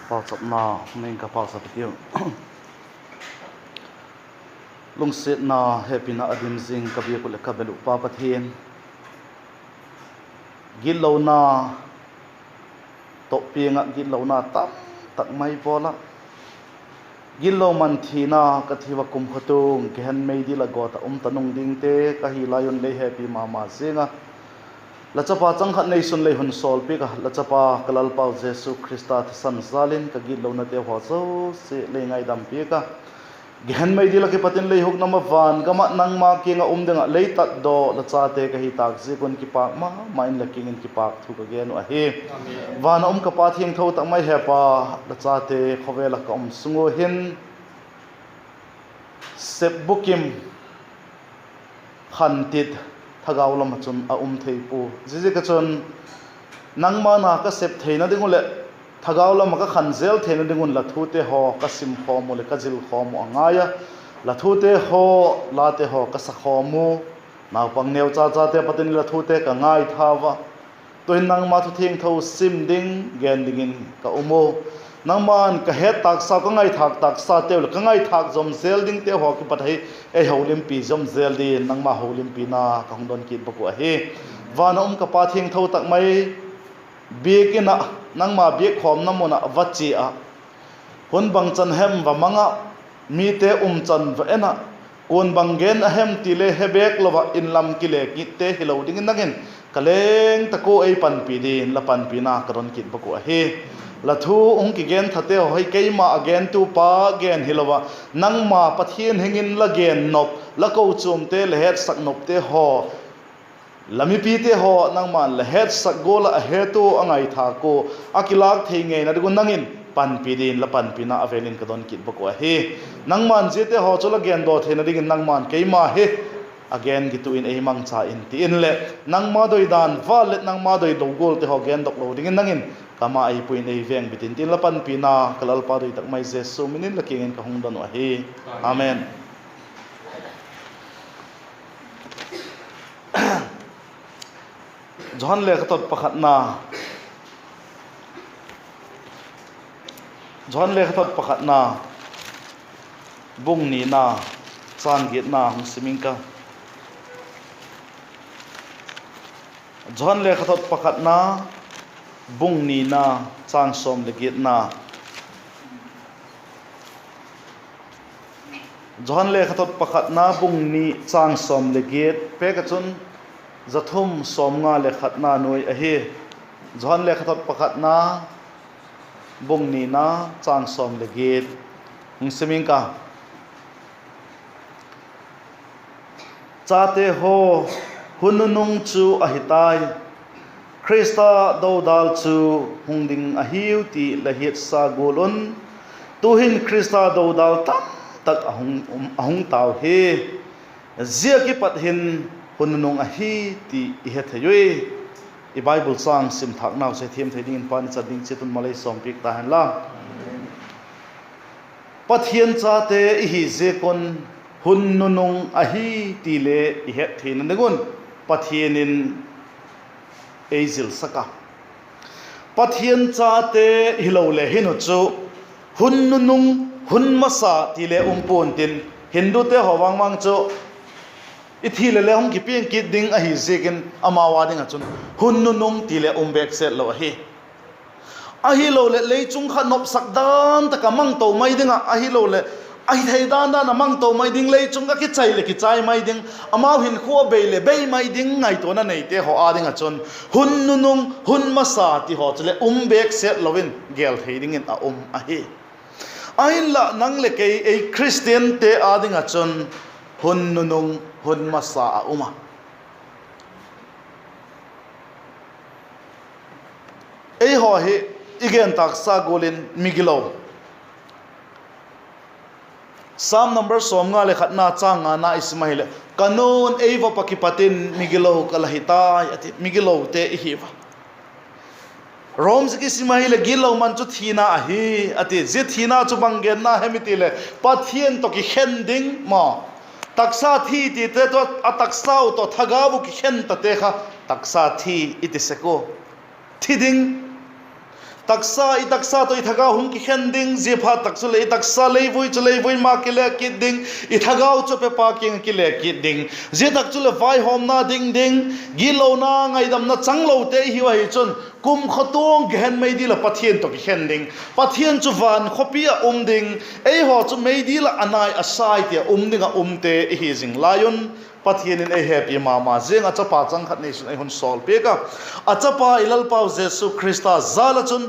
Pau sập na nên cả pau sập tiêu lung set na happy na adim zing kabia kul kabelu pa pathian gilo na to pianga gilo na tam tak mai bola gilo man thina ka thiwa kum khatung ke han mei di la gota tanung ding te ka hi lion le happy mama zinga la chapa chang khat nei sun le hun sol pi ka la chapa kalal pau jesu christa san zalin ka gilo na te ho so se le ngai dam pi ka gen mai di la ke patin le hok nama van gama nang ma ki nga denga le tat do la cha te ka hi tak se kon ki pak ma main la king in ki pak thu ka gen a he van ka pa thiang tho tak mai he pa la cha te khowela ka sungo hin sep bukim khantit thagaw lam chun a thei pu ji ka chon nang ma na ka sep theina dingule thagaw lam ka khanzel theina dingun la thu te ho ka sim kho mo le ka jil kho mo angaya la thu te ho la te ho ka sa kho mo na pang neu cha cha te patin la thu te ka ngai thawa to nang ma thu thing tho sim ding gen dingin ka umo nang man ka he tak sa ka ngai thak tak sa te ka ngai thak zom zel ding te ho ki pathai e holim pi zom zel di nang ma holim pi na ka hongdon ki baku a he wana ka pa thing tho tak mai biekina nang ma biek khom namona vachi a hun bang chan hem wa manga mi te chan wa ena kon bang gen a hem ti le hebek lova in lam ki le ki te hilo ding nangin kaleng tako ei pan pi din la pan pi na karon kit baku a he la thu ki gen thate hoi keima again tu pa gen hilowa nang ma pathian hengin la gen nop la ko chum te le het sak nop te ho lami pi te ho nang man le het sak gola a hetu angai tha ko akilak theinge na gun nangin pan pi din la pan pi na avelin kadon kit bako he nang man je te ho chola gen do theina ding nang man keima he again gitu in mang cha in ti in le nang ma doi dan valet nang ma doi do gol te ho gen dok lo ding nangin kama ai puin ei veng bitin tin la pan pi na kalal pa doi tak mai jesu minin la kingen ka hongdan wa he amen John le khatot pakhat na John le khatot pakhat na bung ni na sang git na simingka John le khatot pakhat na bung ni na sang som le git na John le khatot pakhat na bung ni sang som le git pe ka chun zathum som nga le khatna noi a he John le khatot pakhat na bung ni na chang som le git siming ka chate ho hununung chu ahitai Krista dodal chu hungding ahiu ti lahit sa golon tuhin Krista dodal tam tak ahung taw he zia ki pathin hununung ahi ti ihe thayoi i bible sang sim thak naw se thiam thading in pan chading chetun malai som pik ta han la pathian cha te hi je kon hununung ahi ti le ihe thin negun pathianin eizil saka pathian cha te hilo le hinu chu hununung hunmasa ti le umpon tin hindu te howang mang chu ithile le hong ki pian ki ding a hi zekin amawa ding a chun hunnunung tile umbek set lo hi a hi lo le leichung kha nop sakdan ta kamang to mai dinga a hi lo le ai thei dan da na mang to mai ding leichung ka ki chai mai ding amaw hin kho be le be mai ding ngai to na nei te ho a ding a chun hunnunung hunmasa ti ho chule umbek set lovin gel thei ding in a hi ai la nang le ke ei christian te a ding a chun hunnunung hunmasa a uma ei ho hi igen tak sa golin migilo sam number som nga le khatna changa na ismail kanon ei va pakipatin migilo kalahitai ati migilo te hiwa rom ki simahile gilo man chu thina ahi ati je thina chu bangen na hemitile pathian to ki khending ma taksa thi ti te to ataksau to thagabu ki khen ta te kha taksa thi itiseko thi ding taksa I taksa to I thagau hung ki khen ding je pha taksu le taksa lei voi ma ki le ki ding I thagau chu pe pa ki le ki ding je takchu le vai hom na ding ding gi lo na ngai dam na chang lo te hi wa hi chun kum khotong gen mai di la pathian to ki khen ding pathian chu van khopia ding ei ho chu mai di la anai asai te ding a te hi jing lion pathian in a happy mama zenga chapa chang khat nei sun ai hun sol pe ka achapa ilal pau jesu christa zala chun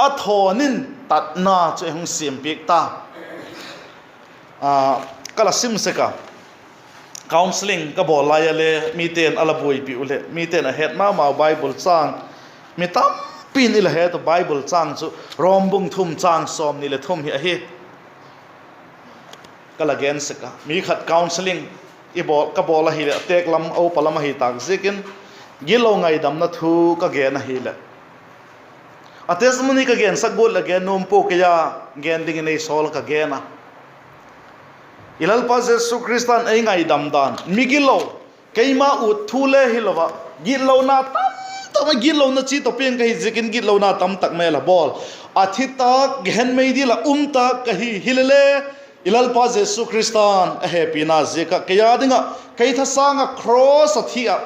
athonin tatna che hung sim pek ta kala sim se ka counseling ka bol la le miten alaboi pi ule miten a het ma bible chang mi tam pin il het bible chang chu rombung thum chang som ni le thum hi a hi kala gen se ka mi khat counseling ibol ka bola hi tek lam o palama hi tak zikin gilo ngai dam na thu ka ge na hi le ates muni ka gen sagbol again nom po kaya gen ding nei sol ka ge na ilal pa jesu kristan ai ngai dam dan migilo keima ut thu le hilowa gilo na tam to gilo na chi to pen ka hi zikin gilo na tam tak me la bol athita gen mei di la ta ka hi hilele ilal pa jesu kristan a happy na zeka kaya dinga kai tha sanga cross athia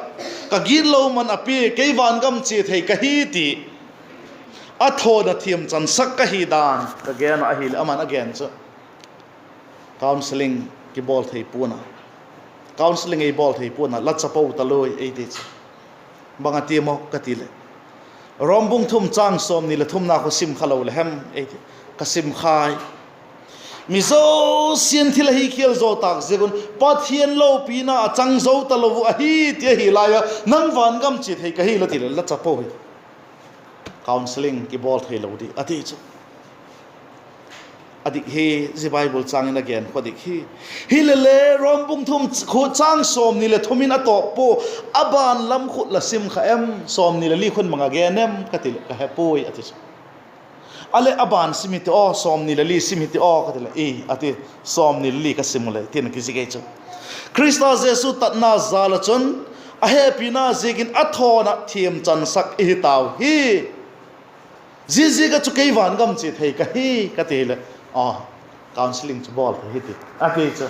ka gilo man api kai van gam chi thei ka hi ti atho na thiam chan sak ka hi dan ka gen a hil aman again so counseling ki bol thei puna counseling ei bol thei puna la chapo ta loi ei ti banga ti mo ka ti le rombung thum chang som ni le thum na ko sim khalo le hem ei ka sim khai mizo sian thila hi khial zo tak zegun pathian lo pina achang zo ta lo a hi ti hi la ya nang van gam chi thei ka hi la ti la chapo hi counseling ki bol thei lo di ati chu adik hi zi bible chang in again khodik hi le rombung thum khu chang som ni le thumin ato po aban lam khut la sim kha em som ni le li khun manga genem katil ka hepoi ati ale aban simiti o som ni li simiti o katila ati som ni li ka simule tin ki zige chu krista jesu tatna zala chun a happy na zigin athona thiam chan sak taw hi ji ga chu kei van gam chi thei ka hi katile counseling chu bol hi ti ati chu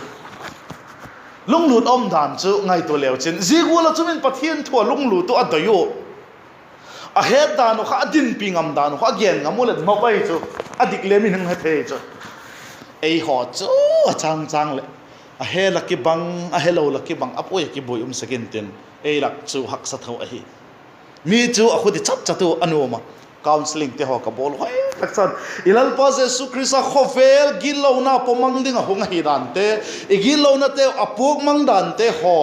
lunglut om dan chu ngai to lew chen zigula chumin pathian thua lunglu to adayo a het danu kha din pingam danu kha gen ngamulet mopai chu adik lemi nang the chu ei ho chu chang chang le a he la ki bang a hello la ki bang apoi ki boi second ten ei lak chu hak sa thau a hi mi chu a khudi chap chatu anoma counseling te ho ka bol hoi taksan ilal pa jesu krista khovel gilo na pomang ding a hong hi dan te igilo na te apok mang dan te ho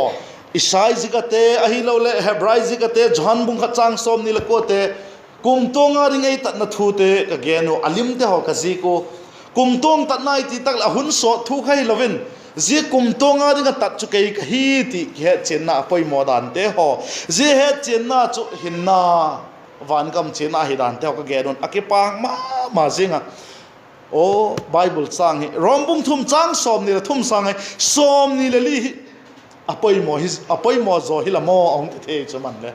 Isai zikate ahilo le Hebrai zikate John bung khachang som ni lakote kumtong a ringai tat na thute ka geno alim te ho ka ziko kumtong tat nai ti tak la hun so thu khai lovin ji kumtong a ringa tat chu kai hi ti he chenna poi modan te ho ji he chenna chu hinna van kam chena hi dan te ho ka genon akipang ma zinga o bible sang hi rombung thum chang som ni la thum sang hai som ni le li apoi mo zo hilamo ong te chu man le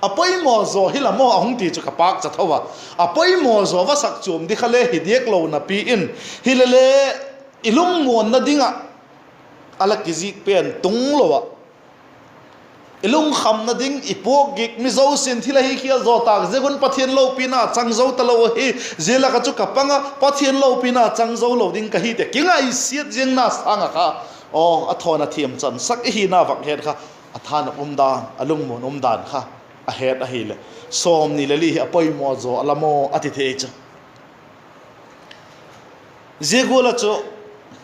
apoi mo zo hilamo ong ti chu kapak cha thowa apoi mo zo wa sak chum di khale hi diek lo na pi in hilele ilung mon na dinga ala kizi pen tung lo wa ilung kham na ding ipok gik mi zo sin thila hi khial zo tak zegun pathian lo pina chang zo ta lo hi zela ka chu kapanga pathian lo pina chang zo lo ding ka hi te kinga I siat jeng na sanga kha athona thiam chan sak hi na vak het kha athana dan alung mon dan kha a het a hi le som ni le li apoi mo zo alamo ati the cha zegola cho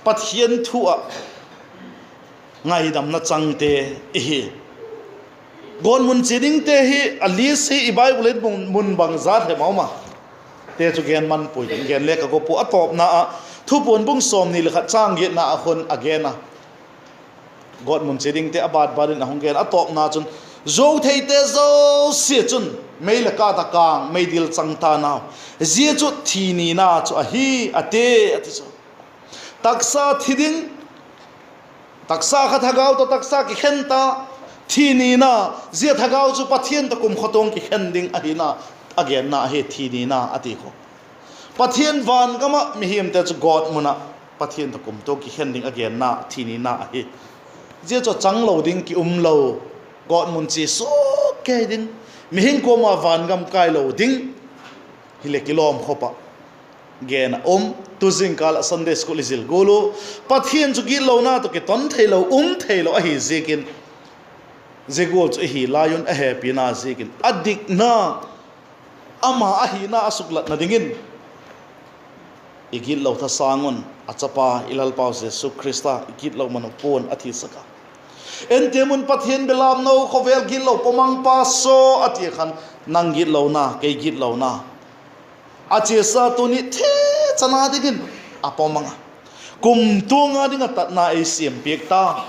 pathian thua ngai dam na changte hi gon mun chining te hi ali si bible mun bang za the mauma te chu gen man pui gen le ka go pu atop na thu pon bung som ni le kha chang ge na khon again God mun chining te abad barin ahong gen atop na chun zo thei te zo si chun mei la ka ta kang mei dil chang ta na ji chu thi ni na chu a hi ate ati so taksa thiding taksa kha thagau to taksa ki khenta thi ni na ji thagau chu pathian ta kum khotong ki khending a hi na again na he thi ni na ati ko pathian van kama mi him te chu god muna pathian to kum to ki hending again na thi ni na he je cho chang lo ding ki lo god mun chi so ke ding mi hing ko ma van gam kai lo ding hile kilom khopa gen tu zing kala Sunday school izil golo pathian chu gi lo na to ke ton thailo thailo a hi zekin zegol chu hi lion a happy na zekin adik na ama a hi na asuklat na dingin igil lo tha sangon achapa ilal pau Jesu Krista igil lo manupon athi saka entemun pathian belam no khovel gil lo pomang pa so ati khan nang gil lo na ke gil lo na ache sa tu ni the chana digin apomanga kum tu nga dinga tat na e sim pek ta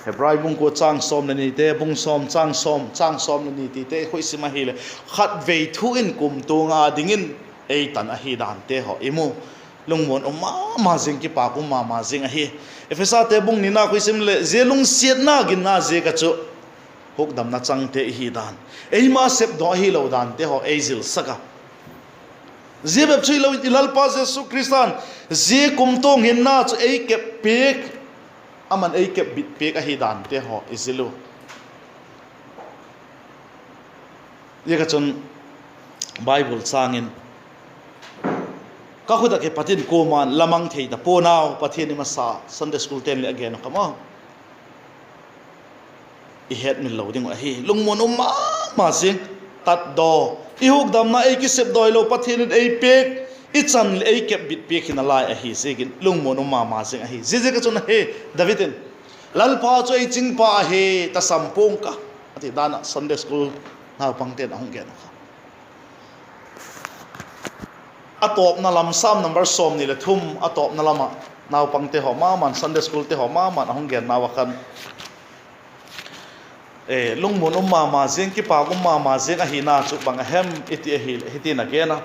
Hebrai bung ko chang som na ni te bung som chang som na ni ti te khoi sima hi le khat ve thu in kum tu nga dingin e tan a hi dan te ho imu lungmon ma jing ki pa kum ma jing a hi efesa te bung ni na khoi sim le zelung siat na gin na je ka chu hok dam na chang te hi dan ei ma sep do hi lo dan te ho ezil saka zebep chui lo ilal pa Jesu Kristan je kum tong hin na chu ei ke pek aman ei ke bit pek a hi dan te ho izilu ye ka chon Bible changin ka khuda ke patin ko man lamang thei da po naw pathin ni masa Sunday school ten le again kama I het min lo ding a hi lungmon ma sing tat do I huk dam na ei ki sep doi lo pathin ei pek I chan le ei kep bit pek hin lai a hi segin lungmon ma sing a hi je ka chon he Davidin lal pa cho ei ching pa he ta sampong ka ati dana Sunday school na pangten ahong gen ka atop na lam sam number som ni le thum atop na lama naw pangte ho ma man Sunday school te ho ma man ahong gen na wakan lungmon ma zeng ki pa kum ma zeng a hi na chu bang hem iti hiti na gena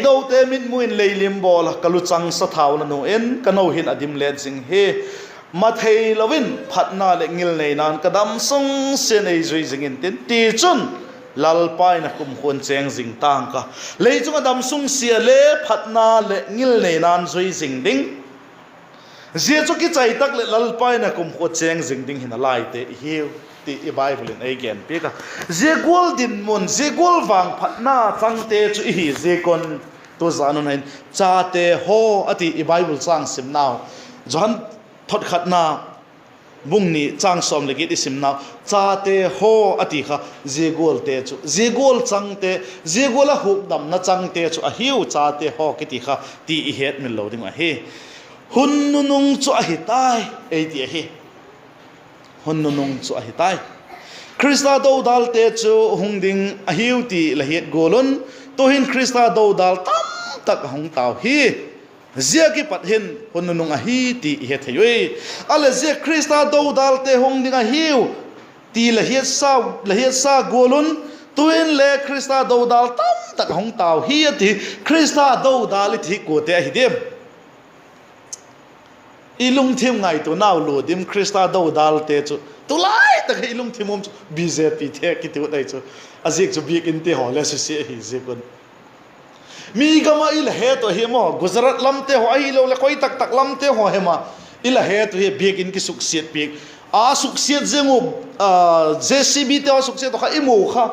do te min muin leilim bol kalu chang sa thaw na no en kano hin adim le jing he ma thei lovin phatna le ngil nei nan kadam sung se nei zui jing in tin ti chun lal pai na kum khon cheng jing tang ka lei chung adam sung sia le phatna le ngil nei nan zui jing ding je chu ki chai tak le lal pai na kum kho cheng jing ding hin lai te hiu ti Bible in again pika je gol din mon je gol wang phatna changte chu hi je kon to zanun hin cha te ho ati Bible chang sim now jan thot khatna bung ni chang som legit isim now cha te ho ati kha je gol te chu je gol changte je gol a huk dam na changte chu a hiu cha te ho kiti kha ti het min lo ding a he hun nung chu a hi tai ei ti he Hunnunung chu a hitai Krista do dal te chu hungding a hiuti la hiet golon to hin Krista do dal tam tak hong taw hi zia ki pat hin hunnunung a hi ti he theyoi ale zia Krista do dal te hungding a hiu ti la hiet sa golon to hin le Krista do dal tam tak hong taw hi ti Krista do dal thi ko te hi dem ilung thim ngai to naw lo dim Krista do dal te chu tu lai tak ilung thimum chu BJP the ki tu dai chu azik chu big in te ho le su se hi je kon mi gama il he to he mo Gujarat lam te ho ai lo le koi tak lam te ho he ma il he to he big in ki suksiet big a suksiet zengu JCB te suksiet to kha imu kha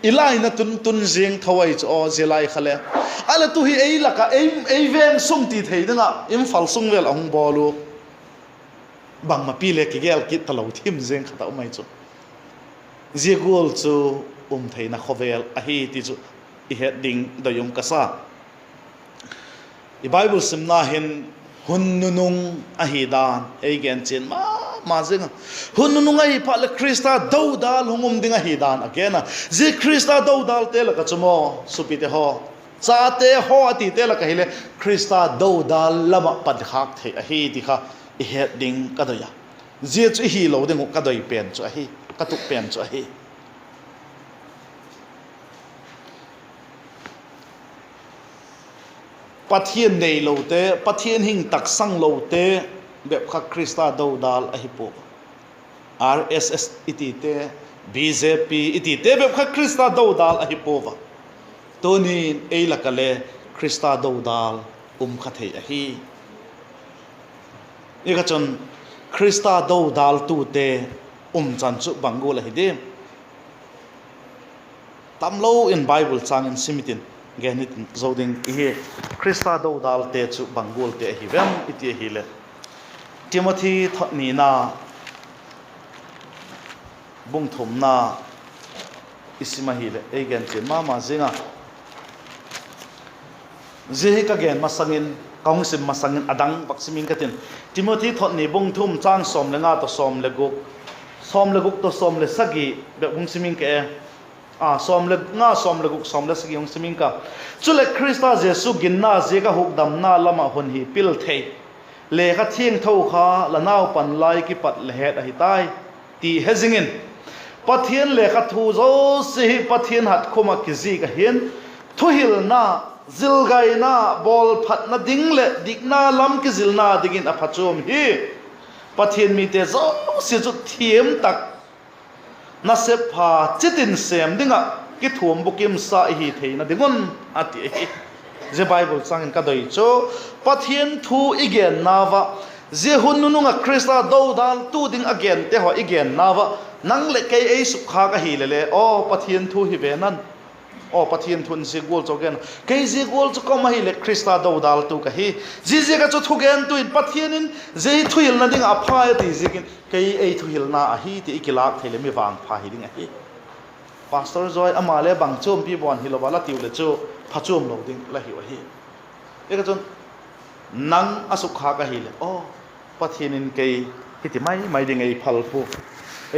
ilai na tun jeng thawai chu o jelai khale ala tu hi ei laka ei veng sung ti thei danga im fal sung vel ong bolu bang ma pile ki gel ki talo thim jeng khata mai chu je gol chu thei na khovel a hi ti chu I het ding da yum kasa I Bible simna hin hunnunung a hi dan ei gen chen ma zinga hunnunung ai pa le Krista do dal hungum ding a hi dan again je Krista do dal te la ka chumo supite ho cha te ho ati te la ka hile Krista do dal lama pad khak the a hi ti kha I het ding ka doya je chu hi lo ding ka doi pen chu a hi ka tu pen chu a hi pathian nei lo te pathian hing tak sang lo te bep kha Krista do dal a hi po RSS iti te BJP iti tebe kha Krista dodal ahi pova toni ei lakale Krista dodal khathei ahi eka chon Krista dodal tu te chan chu bangul ahi de tamlo in Bible chang in simitin genit zoding hi Krista dodal te chu bangul te hi vem iti hi le Timothy thotni na bung thum na isima hi le egen chen ma zinga zehi ka gen masangin kaungsim masangin adang baksimin katin Timothy thotni bung thum chang som le nga to som le guk to som le sagi be bung simin ke som le nga som le guk som le sagi bung simin ka chule Krista Jesu ginna je ka hukdam na lama hon hi pil thei le kha thieng tho kha lanau pan lai ki pat le het a hi tai ti hezingin pathian le kha thu zo se pathian hat khoma ki ji ka hian thuhil na zilgai na bol phat na ding le dikna lam ki zilna digin a phachom hi pathian mi te zo se chu thiem tak na se pha chitin sem dinga ki thuam bukim sa hi theina dingon ati je Bible changin ka doi cho pathian thu igen nawa je hunununga Krista dodal tu ding again te ho igen nawa nang le kai ei sukha ka hi le o pathian thu hi benan o pathian thun se gol chogen kai je gol chu kom hi le Krista dodal tu ka hi je ka chu thugen tu in pathian in je thuil na ding a pha ti jikin kai ei thuil na a hi ti ikilak thele mi wang pha hi ding a hi Pastor Joy amale bang chom pi bon hi lo bala tiu le chu phachum lo ding la hi wa hi eka chon nang asukha ka hi le o pathian in kai hiti mai ding ei phal pu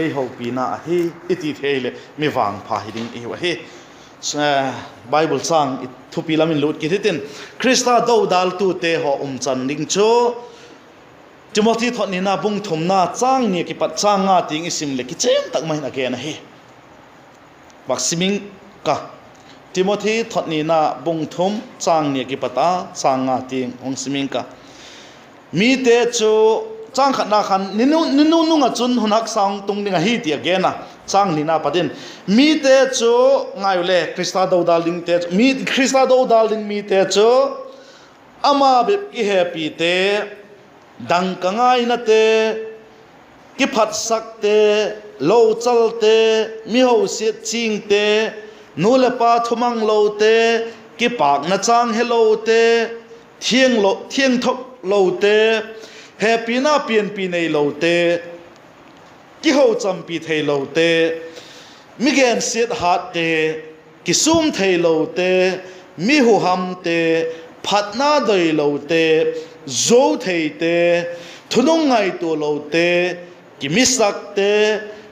ei ho pi na a hi iti thele mi wang pha hi ding ei wa hi Bible sang thupi lamin lut ki thitin Krista dodal tu te ho chan ding cho Timothy thotni na bung thum na chang ni ki pat chang nga ting isim le ki chem tak mai na ke na hi Maximing ka Timothy thotni na bung thum chang ni ki pata chang nga ting ong siming ka mi te chu chang khat na khan ninu nga chun hunak sang tung ding a hi ti again na chang ni na patin mi te chu ngai le Krista dodal ding te mi Krista dodal ding mi te chu ama be ki happy te dang ka ngai na te ki phat sak te lo chal te mi ho siat ching te nu le pa thumang lo te ki pak na chang hello te thieng thok lo te happy na pian pi nei lo te ki ho cham pi thei lo te mi gen siat hat te ki sum thei lo te mi hu ham te phat na doi lo te zo thei te thunong ngai to lo te ki misak te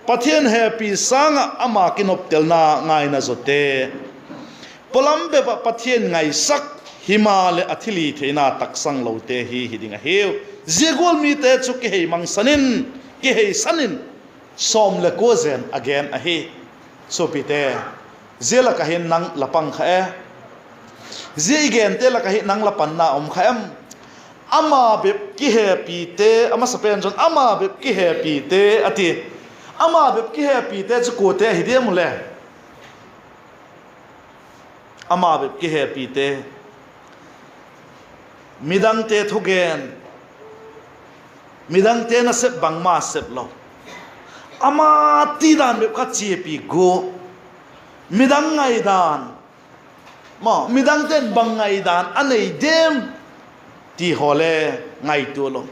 pathian happy sanga ama kinop telna ngai na zote polam be pathian ngai sak himale athili theina taksang lo te hi hidinga heu zegol mi te chu ki hei mang sanin ki hei sanin som le ko zen again a hi so pi te zela ka hin nang lapang kha e ze igen te la ka hi nang lapan na om kha em ama be ki happy te ama sapen jon ama be ki happy te ati ama be ki happy te chu ko te hi de mule ama be ki happy te midang te thugen midang te na sep bang ma sep lo ama ti dan be ka chi pi go midang ngai dan ma midang ten bang ngai dan anei dem ti hole ngai tu lo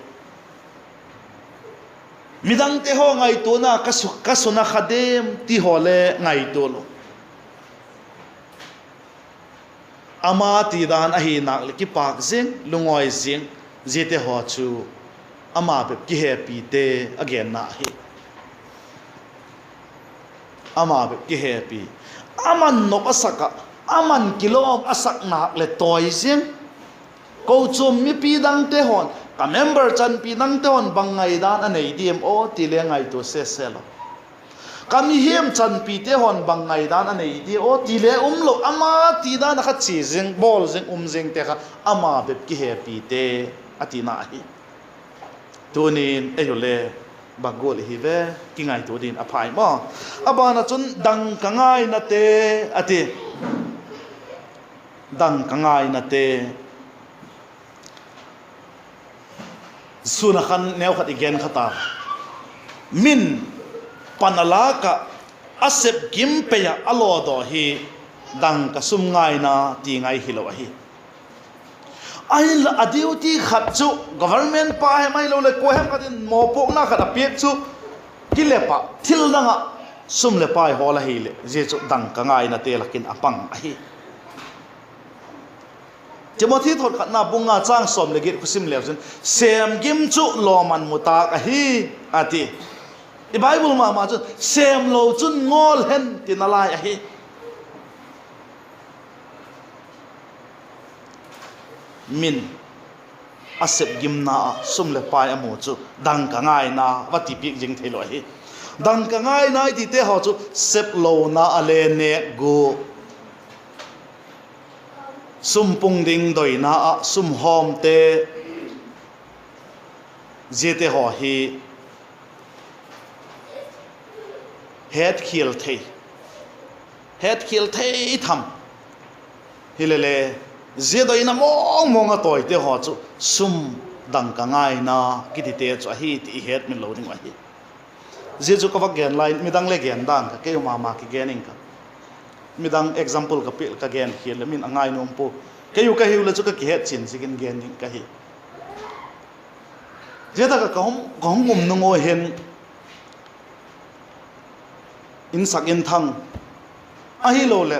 midang te ho ngai tu na kasuna khadem ti hole ngai tu lo ama ti dan a hi nak le ki pak zing lungoi zing jete ho chu ama be ki happy te again na hi ama be ki happy aman no asaka aman kilom asak nak le toy zing ko chum mi pi dang te hon ka member chan pi dang te hon bangai dan anei dim o ti le ngai to se selo kami hem chan pi te hon bangai dan anei di o ti le lo ama ti dan kha chi jing bol jing jing te kha ama be ki happy te atina hi tunin eyole bagol hi ve kingai tu din aphai mo abana chun dang kangai na te ati dang kangai na te suna khan neu khat igen khata min panalaka asep gim pe ya alo do hi dang ka sum ngai na ti ngai hi lo hi ai la adiuti khat chu government pa he mai lo le ko hem ka din mo pok na khat apiek chu kilepa thil na nga sum le pai hola hi le je chu dang ka ngai na te lakin apang hi Timothy thot khat na bunga chang som le git khusim le jun sem gim chu loman muta ka hi ati i bible ma chu sem lo chun ngol hen tinalai a hi min asep gimna sum le pai amu chu dang ka ngai na wati pik jing thelo hi dang ka ngai na ti te ho chu sep lo na ale ne go sum pung ding doi na a sum hom te jete ho hi het khil thei tham hilele zedoi na mong a toi te ho chu sum dang ka ngai na kiti te chu hi ti het min lo ding wa hi je chu ka va gen line midang le gen dang ka ke ma ki gening ka midang example ka pil ka gen hiel min angai nom po ke yu ka hiu la chu ka ki het chin sigin gen ning ka hi je ta ka hom gum nu ngo hen in sak in thang a hi lo le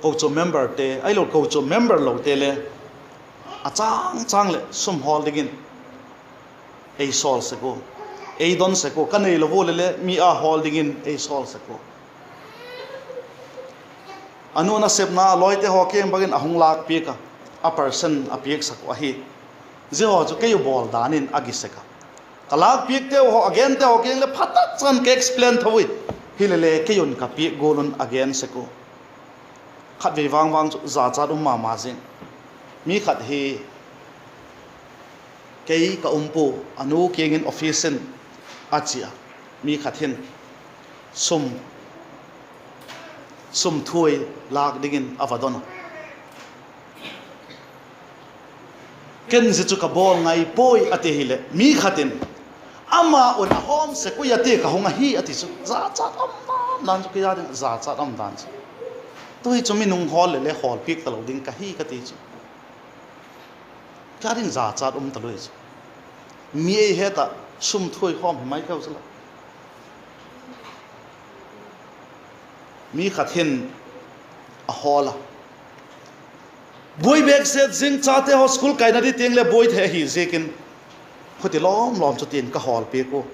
ko chu member te ai lo ko chu member lo te le a chang le sum hol digin ei sol se ko ei don se ko kanei lo vol le mi a hol digin ei sol se ko anu na sep na loite ho kem bagin ahung lak pi ka a person a piek sak wa hi je ho chu ke yu bol danin agi se ka kalak piek te ho again te ho kem le phatak chan ke explain thawi hilele ke yun ka pi golun again se ko khat ve wang za cha ma jing mi khat hi kei ka umpu anu kengin office achia mi khathin sum thui lak digin avadona ken zichu ka bol ngai poi ate hile mi khatin ama on hom se ku yate ka honga hi ati chu za cha am nan chu ya den za cha am dan chu toi chu mi nung hol le hol pik talo ding ka hi ka ti chu ka ding za cha taloi chu mi e heta sum thui hom mai ka chu mi khathin a hola boy bag set jing chate ho school kaina di tengle boy the hi zekin khoti lom chu tin ka hol pe ko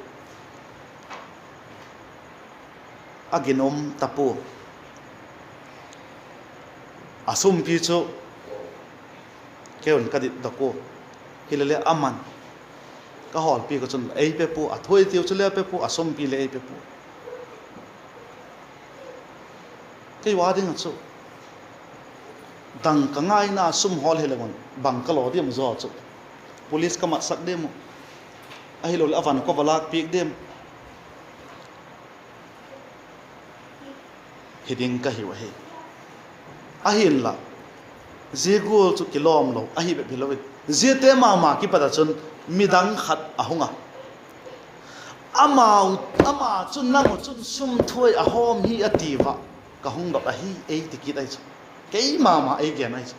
aginom tapu asum pi chu keun kadit dako hilale aman ka hol pi ko chun ei pe pu a thoi tiu chu le pe pu asum pi le ei pe pu ke wa ding chu dang ka ngai na sum hol helemon bang ka lo dim zo chu police ka ma sak dem a hi lo avan ko balak pik dem hiding ka hi wa he a hin la zegol chu kilom lo a hi be bilowi zete ma ki pada chun midang khat ahunga ama chun nang chun sum thoi a hom hi ativa ka hung dot a hi ei tikit ai chu kei ma ei gen ai chu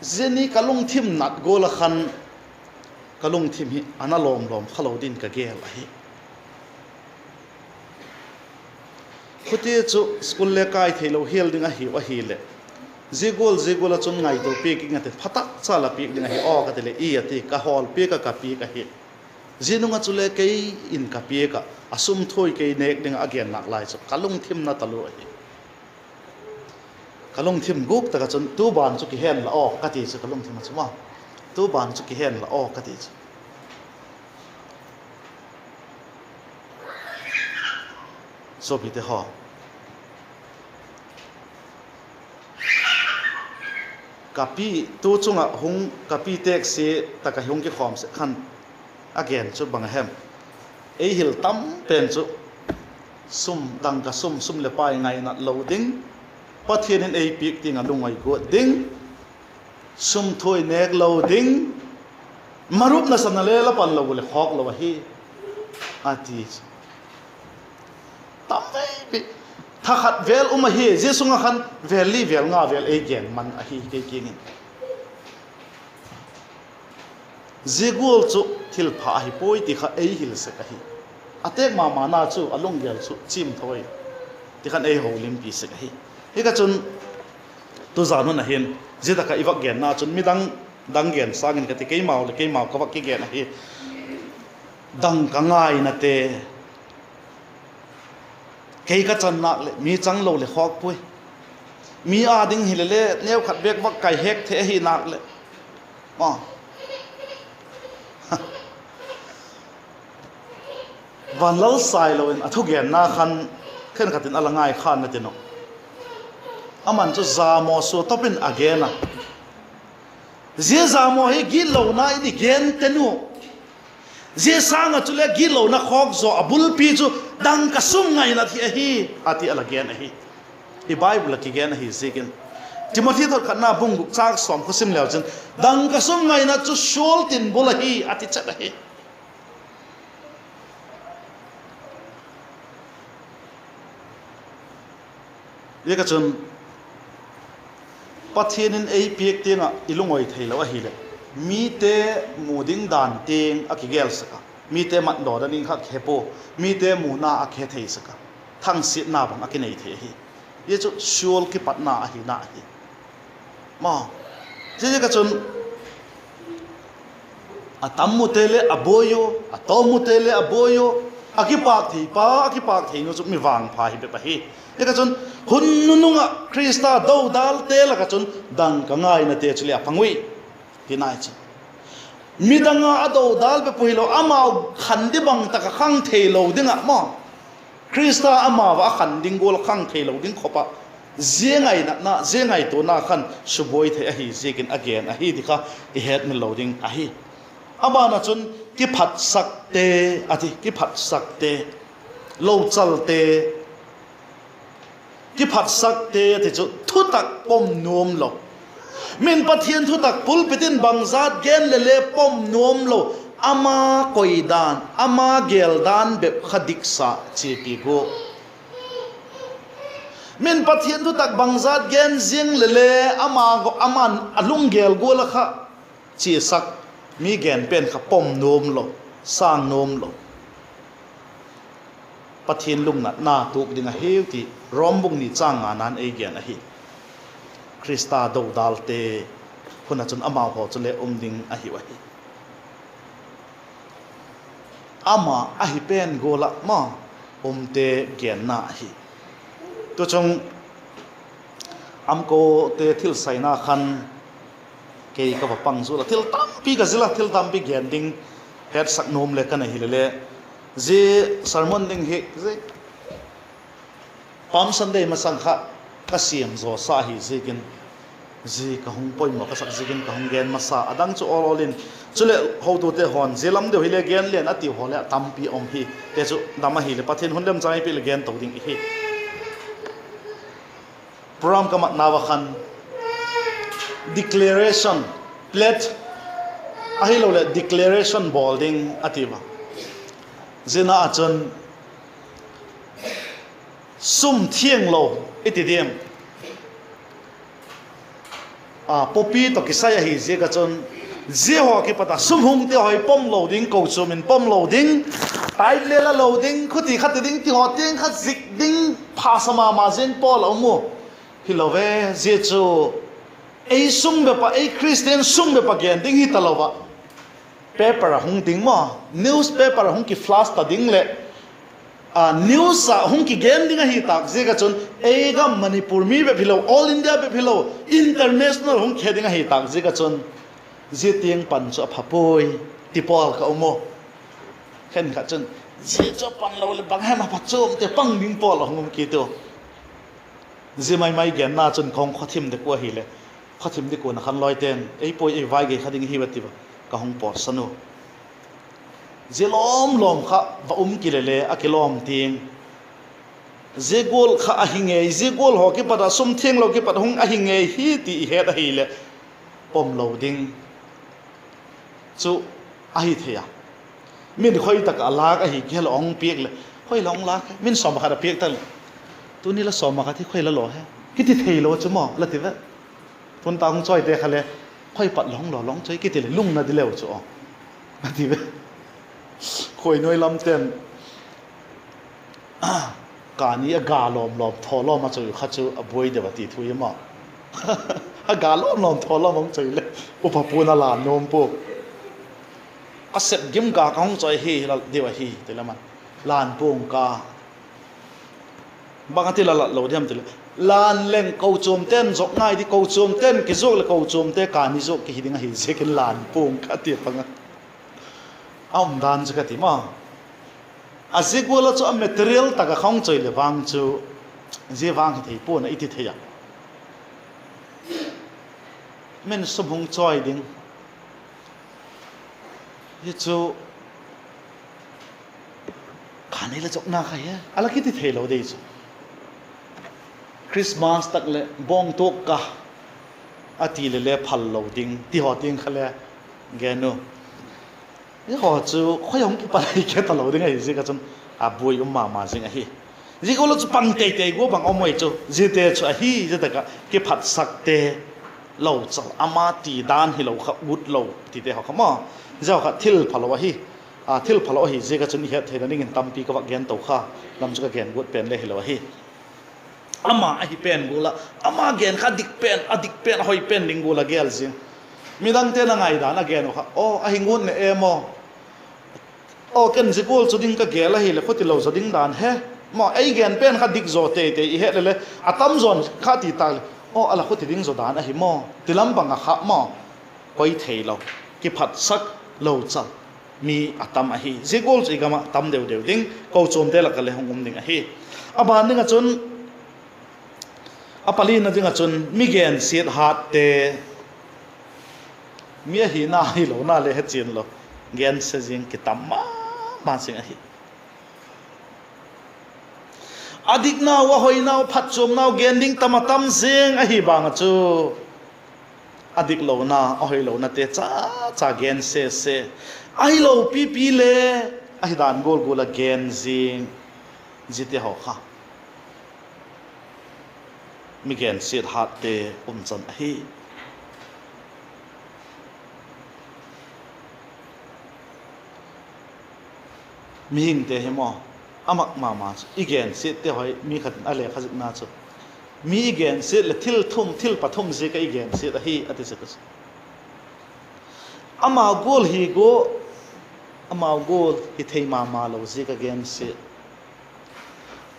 zeni kalung thim nat gola khan kalung thim hi analom khalo din ka gel a hi khuti chu school le kai thelo hel ding a hi wa hi le zegol a chun ngai to pe ki ngate phatak chala pe ding a hi o ka tele i ati ka hol pe ka pi ka hi zinunga chule kei in ka pi ka asum thoi kei nek ding again nak lai chu kalung thim na talu a hi kalung thim guk ta ka chun tu ban chu ki hen la o ka ti chu kalung thim chu ma tu ban chu ki hen la o ka ti chu so bi te ho kapi tu chunga hung kapi tek se taka hung ki khom se khan again chu bang hem ei hil tam pen chu sum dang ka sum le pai ngai na loading pathian in ei pik ting alungai go ding sum thoi nek loading marup na sanale la pan lo le khok lo hi ati tam ve tha khat vel hi jesu nga khan vel li vel nga vel ei gen man a hi ke king zigul chu thil pha hi poi ti kha ei hil se ka hi atek ma na chu alung gel chu chim thoi ti khan ei ho lim pi se ka hi hi ka chun tu zanu na hin zeta ka iwak gen na chun mi dang gen sangin ka ti ke mau ka wak ki gen hi dang ka ngai na te ke ka chan nak le mi chang lo le khok pui mi a ding hi le neu khat bek wak kai hek the hi nak le ma van lo sai lo in athu gen na khan khen khatin alangai khan na tino aman chu za mo so topin again na je za mo hi gi lo na i gen tenu je sanga chu le gi lo na khok zo abul pi chu dang ka sum ngai na thi hi ati ala gen hi i bible ki gen hi zikin timothy thor khanna bung guk chak som khusim lew chen dang ka sum ngai na chu shol tin bol hi ati chat hi ye ka chun pathian in ei piek tinga ilungoi theilo a hi le mi te muding dan teng akigel saka mi te mat do daning kha khepo mi te muna a khe thei saka thang sit na bang akinei the hi ye chu shol ki patna a hi na hi ma je ka chun atam mutele aboyo atom mutele aboyo akipak thei no chu mi wang pha hi be pa hi ye ka chun hun nununga krista do dal te la ka chun dang ka ngai na te chuli apangui tinai chi midanga ado dal be puhilo amau khandi bang ta ka khang theilo dinga ma krista ama wa khan ding gol khang theilo ding khopa zengai to na khan suboi the a hi zekin again a hi dikha i het mi loading a hi aba na chun ki phat sak te ati ki phat sak te lo chal te ki phat sak te te chu thu tak pom nom lo min pathian thu tak pul pitin bangzat gen le pom nom lo ama koidan ama geldan be khadiksa chepi go min pathian thu tak bangzat gen jing le ama go aman alung gel go la kha chi sak mi gen pen kha pom nom lo sang nom lo pathian lung na tuk dinga heu ti rombung ni chang anan ei gen a hi krista do dalte khuna chun ama ho chule ding a hi wa hi ama a hi pen gola ma te gen na hi to chung amko te thil saina khan ke ka pang zu la thil tam pi ga zila thil tam pi gen ding het sak nom le kan hi le je sermon ding he je Palm Sunday masang kha ka siam zo sa hi zikin zi ka hung poi mo ka sak zikin ka hung gen masa adang chu olin chule ho tu te hon zelam de hile gen len ati hole tampi om hi te chu dama hi le pathin hunlem chai pi le gen to ding hi program ka mat nawa khan declaration plate ahi lo le declaration bolding ativa zina achon sum thieng lo itidem popi to kisai hi je ka chon je ho ki pata sum hung te hoi pom loading ko chumin pom loading tai le la loading khuti khat ding ti ho teng khat zik ding pha sama ma zen pol omo hilove je chu ei sum be pa ei christian sum be pa gen ding hi talowa paper hung ding ma newspaper hung ki flash ta ding le news hung ki gen ding hi tak je ka chon ei ga manipur mi be philo all india be philo international hung khe ding hi tak je ka chon je tieng pan cho phapoi tipol ka omo khen ka chon je cho pan lo le bang ha ma phachom te pang ding pol hung ki to je mai gen na chon khong khathim de ko hi le khathim de ko na khan loi ten ei poi ei vai ge khading hi bati ba ka hung por sanu zelom lom kha va kilele akilom ting zegol kha ahinge zegol ho ki pada sum theng lo ki pat hung ahinge hi ti het hi le pom loading chu ahi theya min khoi tak alak ahi khel ong piek le khoi long lak min som kha da piek tal tu ni la som kha thi khoi la lo he ki ti thei lo chu mo la ti ve tun ta hung choi te khale khoi pat long lo long choi ki ti le lung na di leo chu la ti ve khoi noi lam ten cả ní gà lòm thò lòm mà chơi khát chơi bôi để vào tì thui mà gà lòm thò lòm mong chơi lên upa puna là nôm po set gim gà không chơi hi là điều hi thế là mà lan pung cả bằng cái là lâu thêm thế lan lên câu chôm tên dọc ngay đi câu chôm tên cái dọc là câu chôm tên cả ní dọc cái gì ngay gì cái lan pung cả tiệt bằng ông đàn cho cái gì mà azigwala cho material taka khong choi le wang chu je wang hi thei po na iti theya men subhung choi ding ye chu khani la chok na khai ya ala kiti thei lo dei chu Christmas tak le bong tok ka ati le phal lo ding ti ho ting khale genu cái họ chú khoai hồng cái bài cái tao lâu đến ngày gì cái chân bùi mà gì ngay gì cái lúc bằng tê tê của bằng ông ấy chú gì tê chú hi gì tất cái phát sắc tê lâu chал ama ti dan hi lâu khắp bút lâu ti tê họ không mà giờ họ thill phalo hi thill phalo hi gì cái chân hiện thế là nên tâm pi cái vật gen tàu kha làm cho cái gen bút pen le hi lâu hi ama hi pen gula ama gen kha dik pen hoi pen ning gula gel gì midang te na ngai da na gen kha hi ngun ne emo ken zikul chu ding ka gela hi le khoti lo zo ding dan he mo ai gen pen kha dik zo te i he le atam zon kha ti tal ala khoti ding zo dan a hi mo tilam bang kha mo koi thei lo ki phat sak lo cha mi atam a hi zikul chi gama tam deu ding ko chom te la ka le hongum ding a hi aban ding a chun apali na ding a chun mi gen siat hat te mi hi na hi lo na le he chin lo gen se jing ki tam ma sing a hi adik na wa hoi na phat chom na gen ding tamatam jing a hi bang chu adik lo na a hoi lo na te cha gen se ai lo pi le a hi dan gol gola gen jing jite ho kha mi gen sit hat te chan a hi mi hing te hemo amak mama igen sit te hoi mi khat ale khazit na chu mi igen sit le thil pathum je ka igen sit a hi ati se kas ama gol hi thei mama lo je ka gen sit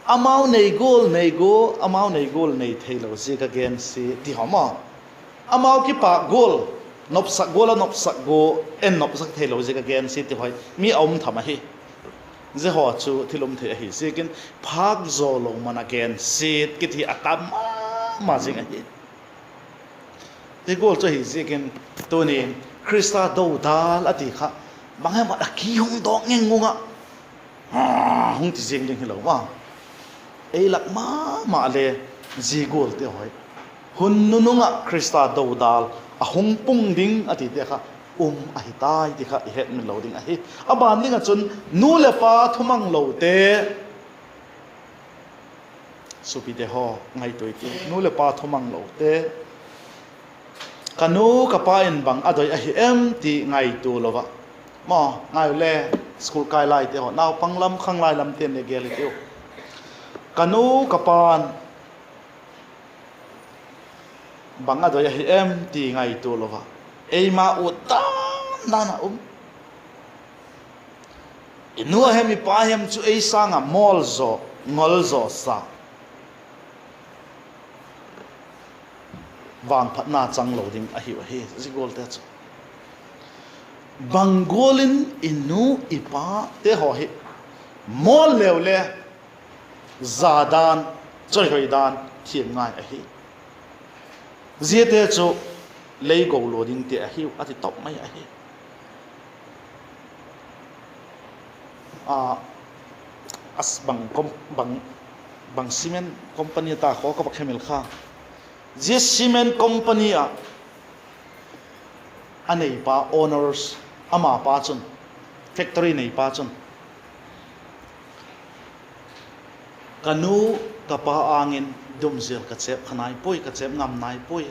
amau nei gol nei thei lo je ka gen sit ti homa amau ki pa gol nop sak go en nop sak thei lo je ka gen sit ti hoi mi om thama hi ze ho chu thilum the hi sekin phak zo lo man again sit ki thi atam ma jing a hi te gol cho hi sekin to ni krista do dal ati kha bangai ma ki hung dong ngeng ngunga hung ti jing ding lo wa ei lak ma le ji gol te hoi hun nununga krista do dal a hung pung ding ati te kha ahi tai ti kha het min lo ding ahi aban ding a chun nu le pa thumang lo te supi te ho ngai toi ti nu le pa thumang lo te kanu ka pa in bang adoi ahi em ti ngai tu lova mo ngai le school kai lai te ho naw panglam khang lai lam ten le gel te kanu ka pan bang adoi ahi em ti ngai tu lova ei ma uta nana inu hemi pa hem chu ei sanga mol zo ngol zo sa wang phat na chang lo ding a hi zigol te chu bangolin inu ipa te ho hi mol lew le zadan choi hoi dan thiem ngai a hi ziete chu lei go lo ding te a hi ati top mai a hi as bang cement company ta kho ka bakhemil kha je cement company anei pa owners ama pa chun factory nei pa chun kanu kapa angin dumzel ka chep khanai poi ka chep ngam nai poi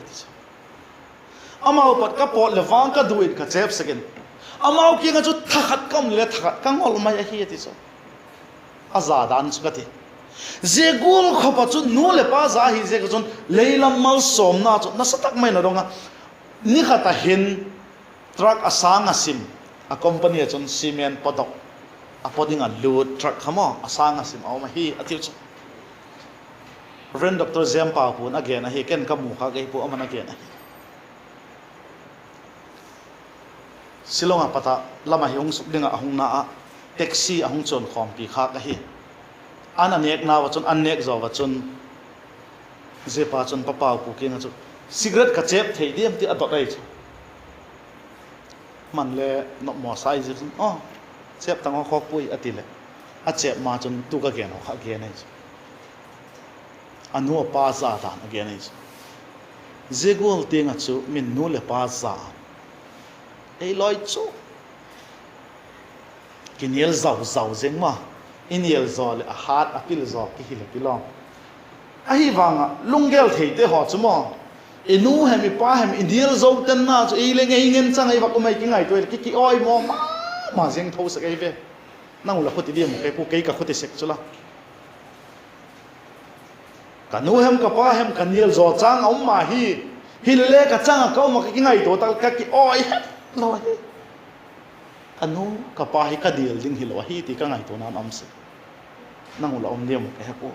amau pat ka pot lewang ka duit ka chep second amau ki nga chu thakhat kam le thakhat ka ngol mai hi ti so azadan chu ka ti zegul khopa chu nu le pa za hi je ka chun leilam mal som na chu na satak mai na ronga ni khata hin truck asang asim a company chun cement podok a poding a load truck khamo asang asim aw ma hi atiu chu Reverend Dr. Zempa pun again hi ken ka mu kha ge pu amana again silonga pata lama hiung sukdinga ahung na taxi ahung chon khom pi kha ka hi ana nek na wa chon an nek zo wa chon je pa chon papa pu ke na chu cigarette ka chep thei diam ti adot ai chu man le no mo sai je chep tang khok pui atile a chep ma chon tu ka gen kha gen ai anu pa za ta again ai zegol tinga chu min nu le pa za ei loi chu kiniel zau zeng ma iniel zol a hat apil zo ki hil pilong a hi wanga lungel thei te ho chu mo enu hemi pa hem iniel zo ten na chu ei le ngei ngen chang ei wa ko mai ki ngai to ki oi mo ma zeng tho sa kai ve nang la khoti diam kai pu kai ka khoti sek chula kanu hem ka pa hem kaniel zo chang om ma hi hille ka chang ka ma ki ngai to tal ka ki oi loi anu ka pa hi ka deal ding hilo hi ti ka ngai to nam am se nang ula om niam ka ko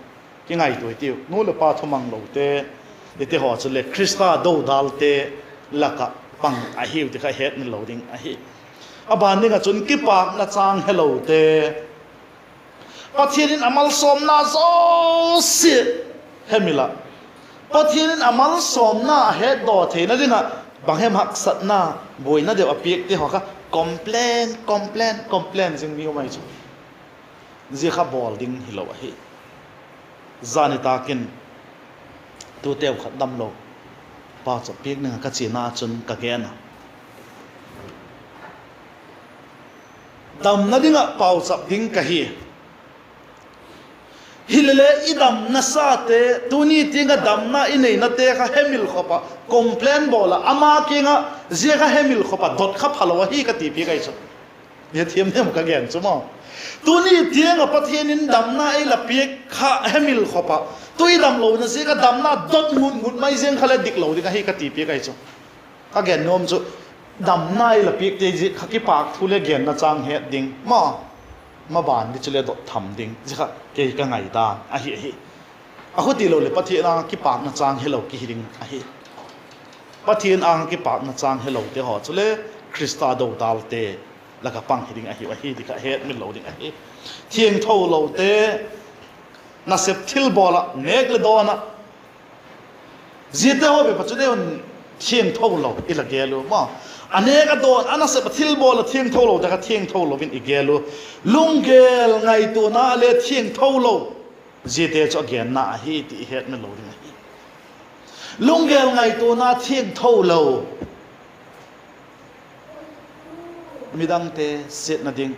ki ngai to ti no le pa thomang lo te te ho chule krista do dal te laka pang a hi ti ka het ni lo ding a hi aban ni ga chun ki pak na chang hello te pathianin amal som na zo si hemila pathianin amal som na he do the na dinga banghem hak sat na boina de apiek te hoka complain jing mi mai chu ji kha bol ding hilo hi zanita kin tu tew khat dam lo pa cha piek na ka china chun ka gena dam na dinga pau chap ding ka hi hilele idam nasate tuni tinga damna inei na te kha hemil khopa complain bola ama kinga je kha hemil khopa dot kha phalawa hi ka ti pi kai chu ye thiam nem ka gen chu mo tuni tinga pathianin damna ei la pi kha hemil khopa tui dam lo na je ka damna dot ngut mai jeng khala dik lo ding hi ka ti pi kai chu ka gen nom chu damna ei la pi te ji kha ki pak thule gen na chang he ding mo ma ban di chule do tham ding jikha ke ka ngai da a hi a khoti lo le pathian ki pak na chang hello ki hiring a hi pathian ang ki pak na chang hello te ho chule krista do dal te la ka pang hiring a hi di ka het mi lo ding a hi thieng tho lo te na sep thil bola nek le do na zite ho be pachune on thieng tho lo ila gelu ma aneka don anase bathil bol thieng tholo daga thieng tholo bin igelo lungel ngai to na le thieng tholo jete cho gen na hi ti het na lo ri lungel ngai to na thieng tholo midang te set na ding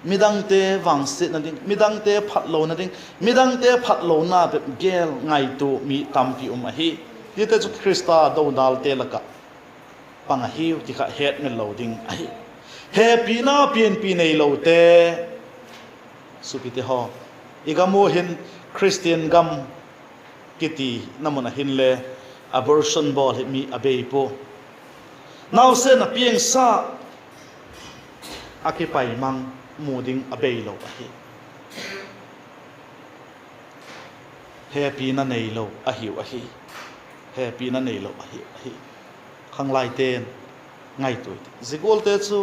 midang te wang set na ding midang te phat lo na ding midang te phat lo na be gel ngai to mi tam pi a hi jete cho krista do dal te laka pang hiu ti kha het me loading ai happy na pian pi nei lo te supite ho igamo hin christian gam kiti namuna hin le abortion bol hit mi abei po now se na pieng sa akipai mang muding abei lo ai happy na nei lo a hiu a hi happy na nei lo a hi khang lai ten ngai tu zigol te chu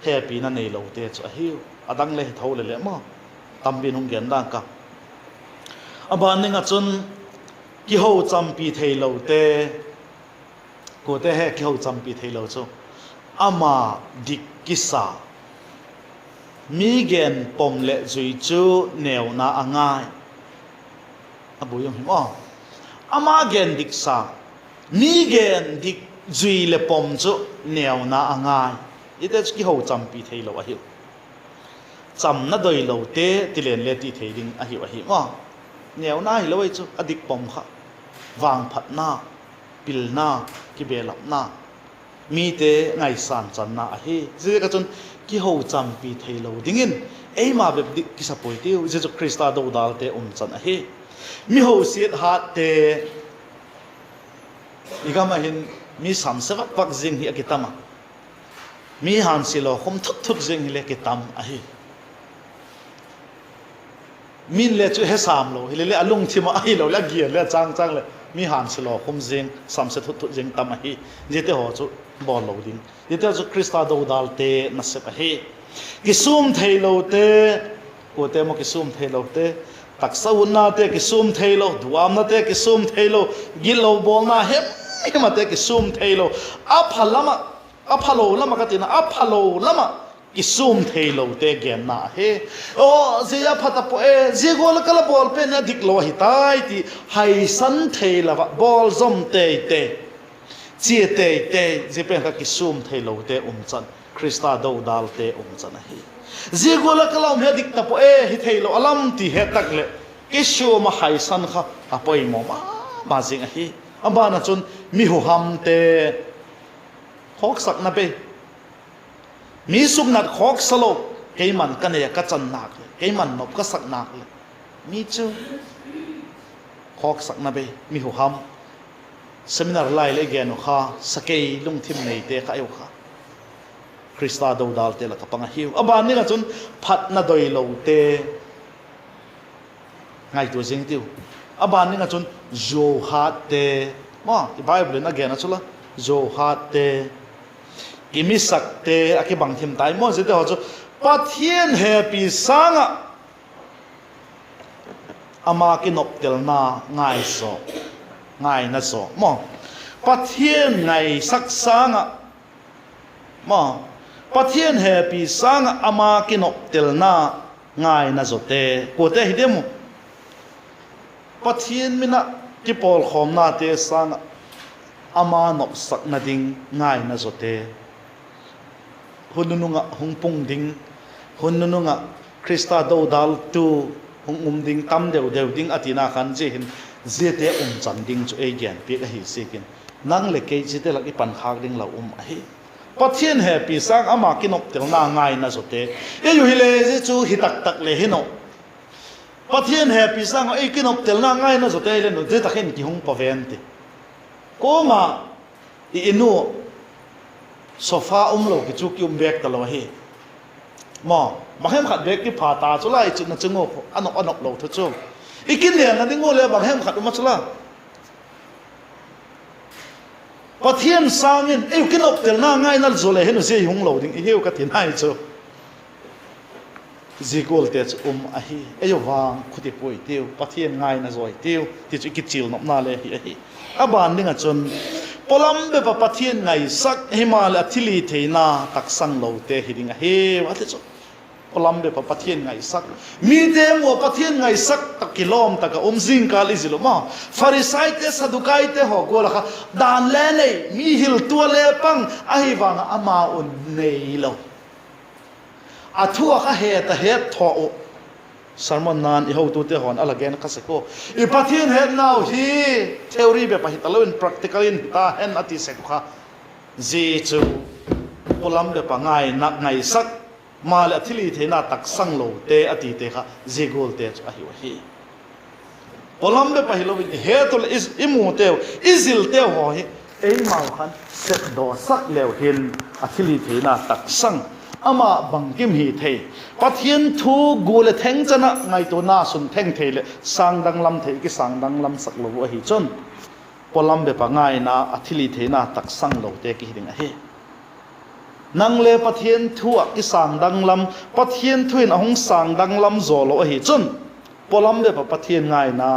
happy na nei lo te chu hiu adang le thau le mo tambin hung gen dang ka aban ninga chun ki ho champi thei lo te ko te he ki ho champi thei lo chu ama dik kisa mi gen pom le zui chu neu na angai abu yong himo ama gen dik sa mi gen dik zui le pom chu neu na angai ite ki ho champi thei lo a hi cham na doi lo te tilen le ti thei ding a hi ma neu na hi lo chu adik pom kha wang phat na pil na ki belap na mi te ngai san chan na a hi je ka chun ki ho champi thei lo dingin ei ma be dik ki sapoi te jesu krista do dal te chan a hi mi ho siat hat te igama hin mi sam sevak pak jing hi akitama mi han silo khom thut thut jing hi le kitam a hi min le chu he sam lo hi le alung thima a hi lo la gian le chang chang le mi han silo khom jing sam se thut thut jing tam a hi jete ho chu bol lo ding jete chu krista do dal te na se a hi ki sum thei lo te ko te mo ki sum thei lo te tak sau na te ki sum thei lo duam na te ki sum thei lo gil lo bol na hem ma te ki sum thei lo aphalo lama ka tina aphalo lama ki sum thei lo te gen na he o zia phata po e zigol kala bol pe na dik lo hi tai ti hai san thei la bol zom te te chi te te je pe ka ki sum thei lo te chan krista do dal te chan hi zigol kala me dik ta po e hi thei lo alam ti he tak le ki sum hai san kha apoi mo ma jing hi amba na chun mi hu ham te khok sak na pe mi suk nat khok salo ke man ka ne ka chan nak ke man nop ka sak nak mi chu khok sak na pe mi hu ham seminar lai le gen kha sakei lung thim nei te ka eu kha krista do dal te la ka panga hiu aba ni ga chun phat na doi lo te ngai tu jing tiu aba ni ga chun jo hat te ma the bible na gen achula jo hat te kimi sak te aki bang thim tai mo je te ho chu pathian happy sanga ama ki nok tel na ngai so ngai na so mo pathian ngai sak sanga mo pathian happy sanga ama ki nok tel na ngai na zo te ko te hi demo pathian mina ki pol khom na te sanga ama nop sak na ding ngai na zo te hunununga hungpung ding hunununga krista do dal tu hungum ding tam deu deu ding atina khan je hin zete chan ding chu e gian pi ka hi sekin nang le ke jite lak i pan khak ding la a hi pathian happy sang ama kinop tel na ngai na zote e yu hi le je chu hi tak tak le hino pathian happy sang e kinop tel na ngai na zote le no je takhen ki hung pavente ko ma I inu sofa lo ki chu ki bek ta lo hi mo ma hem khat bek ki pha ta chu lai chu na chungo anok lo thu chu ikin le na dingo le bang hem khat ma chula pathian sangin e kin op tel na ngai na zole henu se hung lo ding heu ka tin hai chu zikol te a hi e yo wang khuti poi tiu pathian ngai na zoi tiu ti chu ki chil nop na le hi aban ding a chun polam be pa pathian ngai sak himal athili theina tak sang lo te hiding a he wa te chu polam be pa pathian ngai sak mi te mo pathian ngai sak tak kilom tak jing ka li zilo ma farisai te sadukai te ho gola kha dan le nei mi hil tu le pang a hi wang ama un nei lo athua kha he ta he tho sermon nan I ho tu te hon ala gen ka se ko I pathian he now hi theory be pa hi talon practical in ta hen ati se kha ji chu polam be pa ngai nak ngai sak mal athili theina tak sang lo te ati te kha ji gol te chu a hi polam be pa hi lo he to is imu te izil te ho hi ei mau khan set do sak lew hin athili theina tak sang ama bangkim hi thei pathian thu gole theng chana ngai to na sun theng theile sangdang lam thei ki sangdang lam sak lo hi chon polam be pa ngai na athili theina tak sang lo te ki hiding a he nang le pathian thu ki sangdang lam pathian thuin ahong sangdang lam zo lo hi chon polam be pa pathian ngai na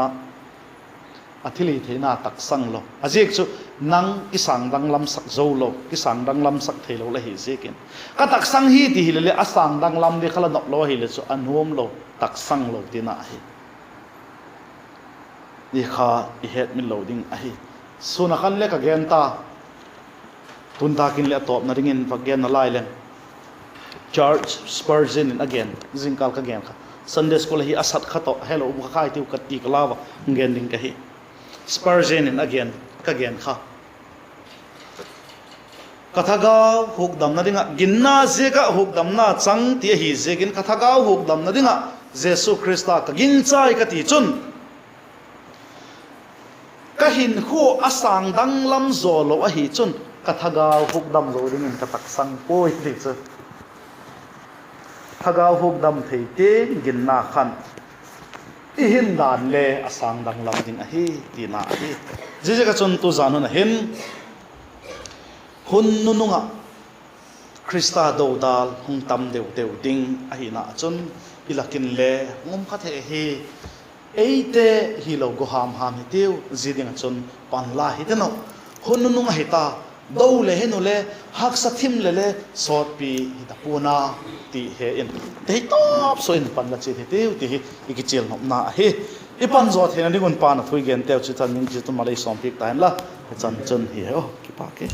athili theina tak sang lo ajek chu nang ki sang dang lam sak zo lo ki sang dang lam sak thelo la hi zekin ka tak sang hi ti hilele asang dang lam de khala nok lo hi le chu anuam lo tak sang lo tina hi ni kha I het min loading a hi suna kan le ka gen ta tun ta kin le top na ringin pagyan na lai len Charles Spurgeon again zingkal ka gen kha Sunday school hi asat khato hello bu khai tiu kat ti kalawa ngen ding ka hi Spurgeon again ka gen kha kathaga hukdam na dinga ginna zeka hukdam na chang ti hi zegin kathaga hukdam na dinga Jesu Christa ka gin chai ka ti chun ka hin khu asang dang lam zo lo a hi chun kathaga hukdam zo dingin ka tak sang poi ti chu thagao hukdam thei te ginna khan I hin dan le asang dang lam ding a hi ti na hi je ka chun tu zan na hin hun nu nunga Krista do dal hung tam deu deu ding a hi na chun ilakin le ngom kha the hi eite hi lo go ham ham hi teu ziding chun pan la hi teno hun nu nunga hi ta do le henu le hak sa thim le le sot pi hi ta puna ti he in te top so in pan la chi teu ti hi ikichil nom na hi ipan zo the na dingun pan thui gen teu chi chan ning chi tu malai som pik time la chan chun hi ho ki pa ke